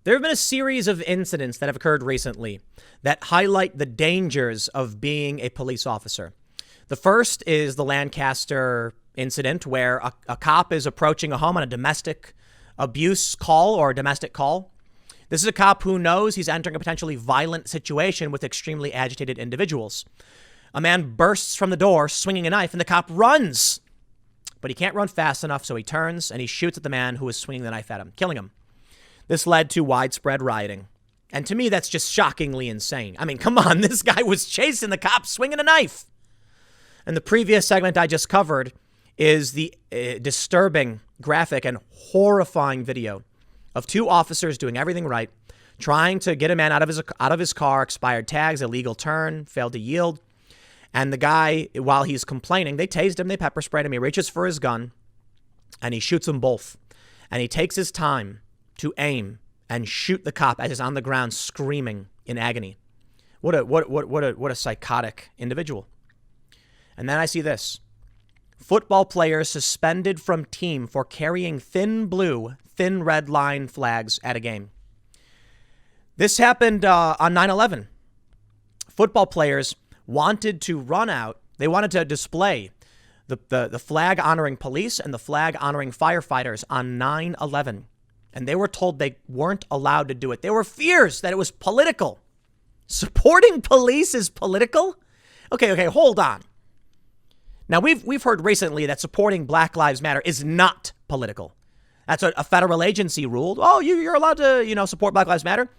There have been a series of incidents that have occurred recently that highlight the dangers of being a police officer. The first is the Lancaster incident where a cop is approaching a home on a domestic abuse call or a domestic call. This is a cop who knows he's entering a potentially violent situation with extremely agitated individuals. A man bursts from the door swinging a knife and the cop runs. But he can't run fast enough, so he turns and he shoots at the man who is swinging the knife at him, killing him. This led to widespread rioting. And to me, that's just shockingly insane. I mean, come on, this guy was chasing the cop swinging a knife. And the previous segment I just covered is the disturbing, graphic, and horrifying video of two officers doing everything right, trying to get a man out of his car, expired tags, illegal turn, failed to yield. And the guy, while he's complaining, they tased him, they pepper sprayed him, he reaches for his gun, and he shoots them both. And he takes his time to aim and shoot the cop as he's on the ground screaming in agony. What a psychotic individual. And then I see this. Football players suspended from team for carrying thin blue, thin red line flags at a game. This happened on 9/11. Football players wanted to run out. They wanted to display the flag honoring police and the flag honoring firefighters on 9/11. And they were told they weren't allowed to do it. There were fears that it was political. Supporting police is political? Okay, hold on. Now, we've heard recently that supporting Black Lives Matter is not political. That's what a federal agency ruled. Oh, you're allowed to, support Black Lives Matter.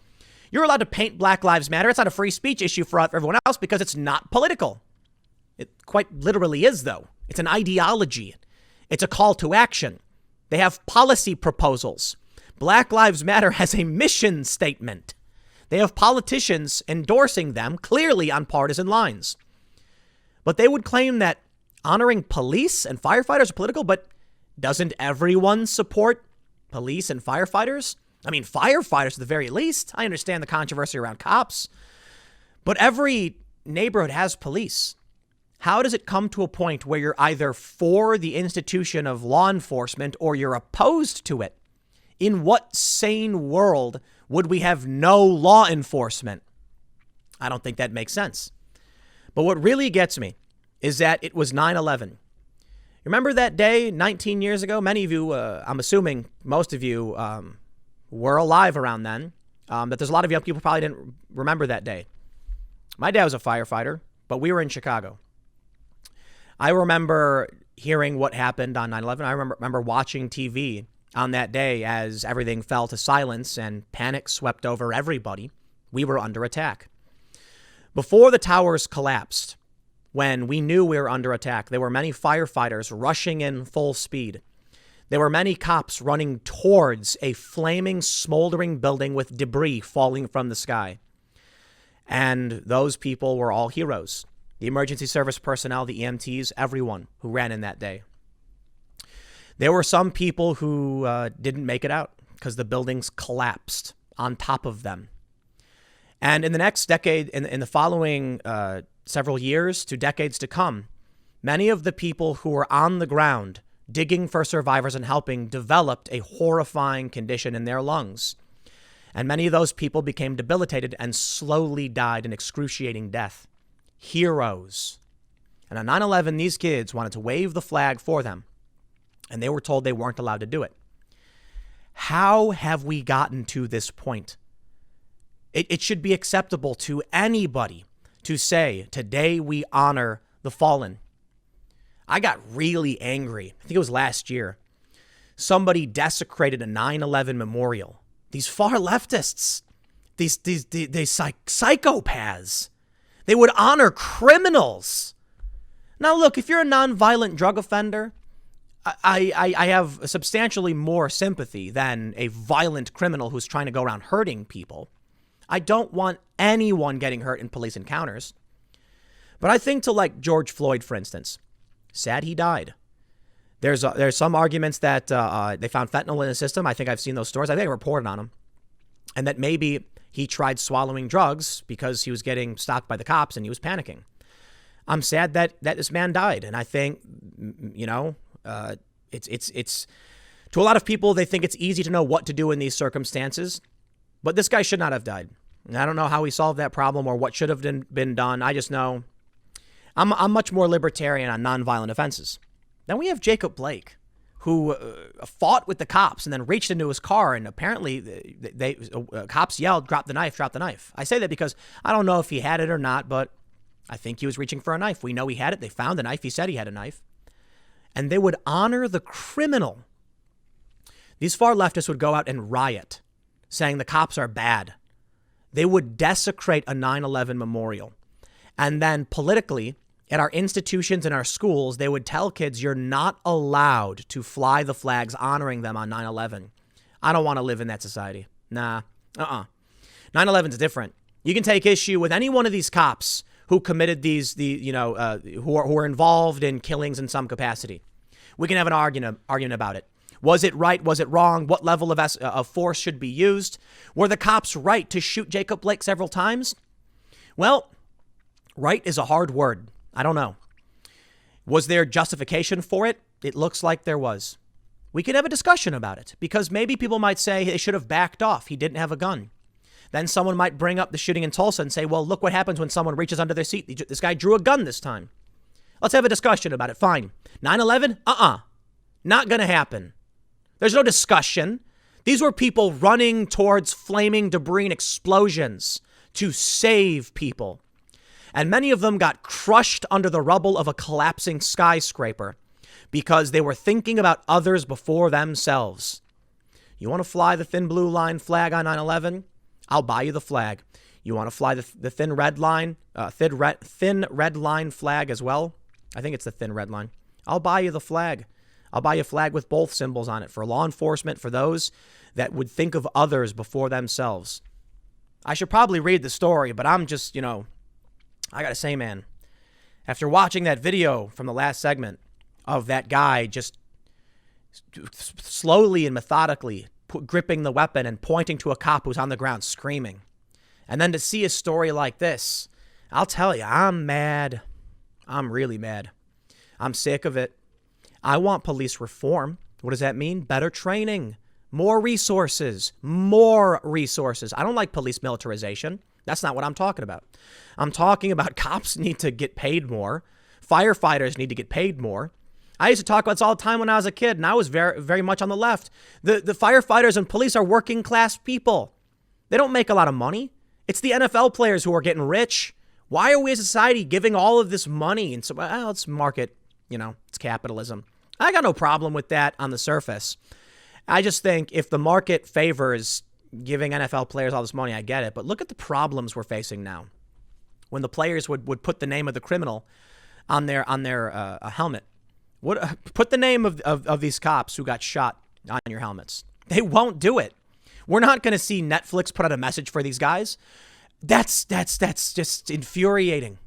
You're allowed to paint Black Lives Matter. It's not a free speech issue for everyone else because it's not political. It quite literally is, though. It's an ideology. It's a call to action. They have policy proposals. Black Lives Matter has a mission statement. They have politicians endorsing them clearly on partisan lines. But they would claim that honoring police and firefighters are political, but doesn't everyone support police and firefighters? I mean, firefighters at the very least. I understand the controversy around cops, but every neighborhood has police. How does it come to a point where you're either for the institution of law enforcement or you're opposed to it? In what sane world would we have no law enforcement? I don't think that makes sense. But what really gets me is that it was 9/11. Remember that day 19 years ago? Many of you, I'm assuming most of you were alive around then. That there's a lot of young people probably didn't remember that day. My dad was a firefighter, but we were in Chicago. I remember hearing what happened on 9/11. I remember watching TV on that day as everything fell to silence and panic swept over everybody. We were under attack. Before the towers collapsed, when we knew we were under attack, there were many firefighters rushing in full speed. There were many cops running towards a flaming, smoldering building with debris falling from the sky. And those people were all heroes. The emergency service personnel, the EMTs, everyone who ran in that day. There were some people who didn't make it out because the buildings collapsed on top of them. And in the next decade, in the following several years to decades to come, many of the people who were on the ground digging for survivors and helping developed a horrifying condition in their lungs. And many of those people became debilitated and slowly died an excruciating death. Heroes. And on 9/11, these kids wanted to wave the flag for them, and they were told they weren't allowed to do it. How have we gotten to this point? It should be acceptable to anybody to say, today we honor the fallen. I got really angry. I think it was last year. Somebody desecrated a 9/11 memorial. These far leftists, these psychopaths, they would honor criminals. Now, look, if you're a nonviolent drug offender, I have substantially more sympathy than a violent criminal who's trying to go around hurting people. I don't want anyone getting hurt in police encounters. But I think to like George Floyd, for instance, sad he died. There's some arguments that they found fentanyl in his system. I think I've seen those stories. I think I reported on him. And that maybe he tried swallowing drugs because he was getting stopped by the cops and he was panicking. I'm sad that this man died. And I think, it's to a lot of people, they think it's easy to know what to do in these circumstances. But this guy should not have died. And I don't know how he solved that problem or what should have been done. I just know I'm much more libertarian on nonviolent offenses. Then we have Jacob Blake, who fought with the cops and then reached into his car, and apparently they cops yelled, drop the knife, drop the knife. I say that because I don't know if he had it or not, but I think he was reaching for a knife. We know he had it. They found a knife. He said he had a knife. And they would honor the criminal. These far leftists would go out and riot, saying the cops are bad. They would desecrate a 9/11 memorial. And then politically, at our institutions and our schools, they would tell kids, you're not allowed to fly the flags honoring them on 9/11. I don't want to live in that society. Nah, 9/11 is different. You can take issue with any one of these cops who committed who are involved in killings in some capacity. We can have an argument about it. Was it right? Was it wrong? What level of force should be used? Were the cops right to shoot Jacob Blake several times? Well, right is a hard word. I don't know. Was there justification for it? It looks like there was. We could have a discussion about it because maybe people might say they should have backed off. He didn't have a gun. Then someone might bring up the shooting in Tulsa and say, well, look what happens when someone reaches under their seat. This guy drew a gun this time. Let's have a discussion about it. Fine. 9/11? Not going to happen. There's no discussion. These were people running towards flaming debris and explosions to save people. And many of them got crushed under the rubble of a collapsing skyscraper because they were thinking about others before themselves. You want to fly the thin blue line flag on 9/11? I'll buy you the flag. You want to fly the thin red line flag as well? I think it's the thin red line. I'll buy you the flag. I'll buy you a flag with both symbols on it for law enforcement, for those that would think of others before themselves. I should probably read the story, but I'm just, I got to say, man, after watching that video from the last segment of that guy just slowly and methodically gripping the weapon and pointing to a cop who's on the ground screaming, and then to see a story like this, I'll tell you, I'm mad. I'm really mad. I'm sick of it. I want police reform. What does that mean? Better training, more resources. I don't like police militarization. That's not what I'm talking about. I'm talking about cops need to get paid more. Firefighters need to get paid more. I used to talk about this all the time when I was a kid, and I was very, very much on the left. The firefighters and police are working class people. They don't make a lot of money. It's the NFL players who are getting rich. Why are we as a society giving all of this money? And so, it's market, it's capitalism. I got no problem with that on the surface. I just think if the market favors giving NFL players all this money, I get it. But look at the problems we're facing now. When the players would put the name of the criminal on their helmet. Put the name of these cops who got shot on your helmets. They won't do it. We're not going to see Netflix put out a message for these guys. That's just infuriating.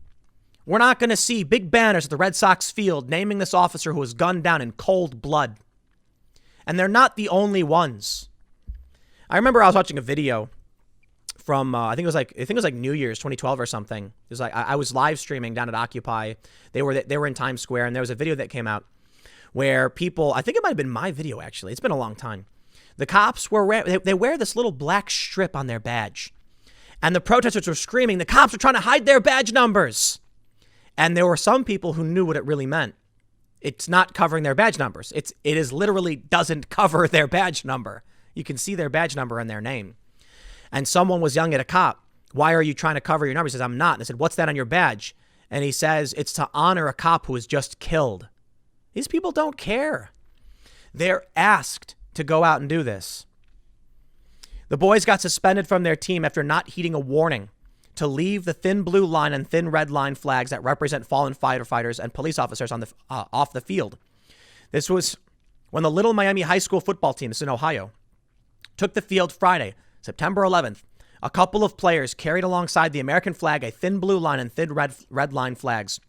We're not going to see big banners at the Red Sox field naming this officer who was gunned down in cold blood. And they're not the only ones. I remember I was watching a video from I think it was like New Year's 2012 or something. It was like I was live streaming down at Occupy. They were in Times Square, and there was a video that came out where people, I think it might have been my video actually. It's been a long time. The cops they wear this little black strip on their badge. And the protesters were screaming, the cops are trying to hide their badge numbers. And there were some people who knew what it really meant. It's not covering their badge numbers. It is literally doesn't cover their badge number. You can see their badge number and their name. And someone was yelling at a cop, why are you trying to cover your number? He says, I'm not. And they said, what's that on your badge? And he says, it's to honor a cop who was just killed. These people don't care. They're asked to go out and do this. The boys got suspended from their team after not heeding a warning to leave the thin blue line and thin red line flags that represent fallen firefighters and police officers on off the field. This was when the Little Miami High School football team, this is in Ohio, took the field Friday, September 11th. A couple of players carried alongside the American flag a thin blue line and thin red line flags.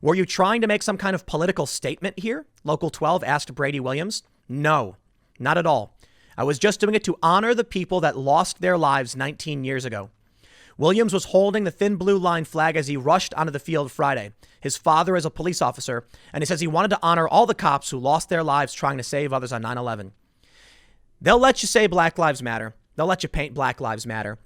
Were you trying to make some kind of political statement here? Local 12 asked Brady Williams. No, not at all. I was just doing it to honor the people that lost their lives 19 years ago. Williams was holding the thin blue line flag as he rushed onto the field Friday. His father is a police officer, and he says he wanted to honor all the cops who lost their lives trying to save others on 9/11. They'll let you say Black Lives Matter. They'll let you paint Black Lives Matter.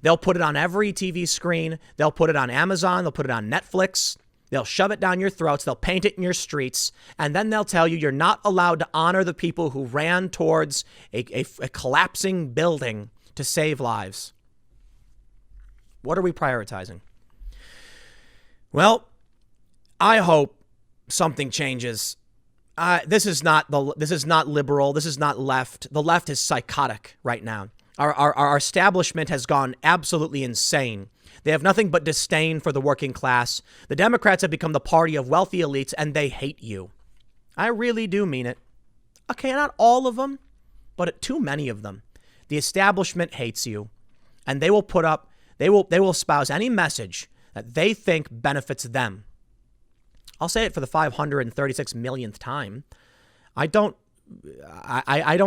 They'll put it on every TV screen. They'll put it on Amazon. They'll put it on Netflix. They'll shove it down your throats. They'll paint it in your streets. And then they'll tell you you're not allowed to honor the people who ran towards a collapsing building to save lives. What are we prioritizing? Well, I hope something changes. This is not liberal. This is not left. The left is psychotic right now. Our establishment has gone absolutely insane. They have nothing but disdain for the working class. The Democrats have become the party of wealthy elites, and they hate you. I really do mean it. Okay, not all of them, but too many of them. The establishment hates you, and they will espouse any message that they think benefits them. I'll say it for the 536 millionth time. I don't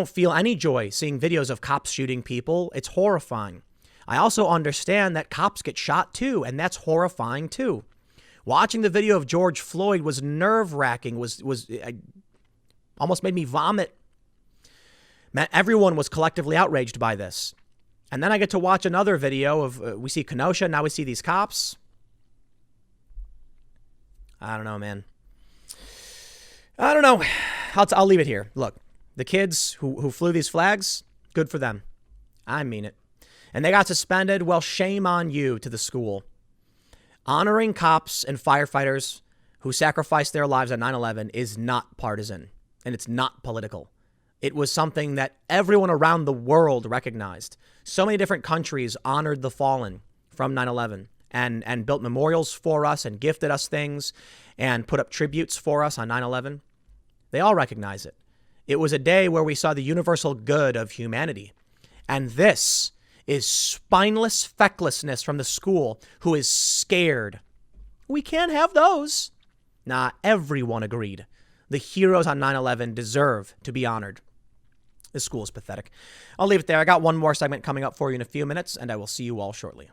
feel any joy seeing videos of cops shooting people. It's horrifying. I also understand that cops get shot too, and that's horrifying too. Watching the video of George Floyd was nerve-wracking, almost made me vomit. Man, everyone was collectively outraged by this. And then I get to watch another video of, we see Kenosha, now we see these cops. I don't know, man. I don't know. I'll leave it here. Look, the kids who flew these flags, good for them. I mean it. And they got suspended. Well, shame on you to the school. Honoring cops and firefighters who sacrificed their lives on 9/11 is not partisan, and it's not political. It was something that everyone around the world recognized. So many different countries honored the fallen from 9/11 and built memorials for us and gifted us things and put up tributes for us on 9/11. They all recognize it. It was a day where we saw the universal good of humanity. And this is spineless fecklessness from the school who is scared. We can't have those. Nah, everyone agreed. The heroes on 9/11 deserve to be honored. This school is pathetic. I'll leave it there. I got one more segment coming up for you in a few minutes, and I will see you all shortly.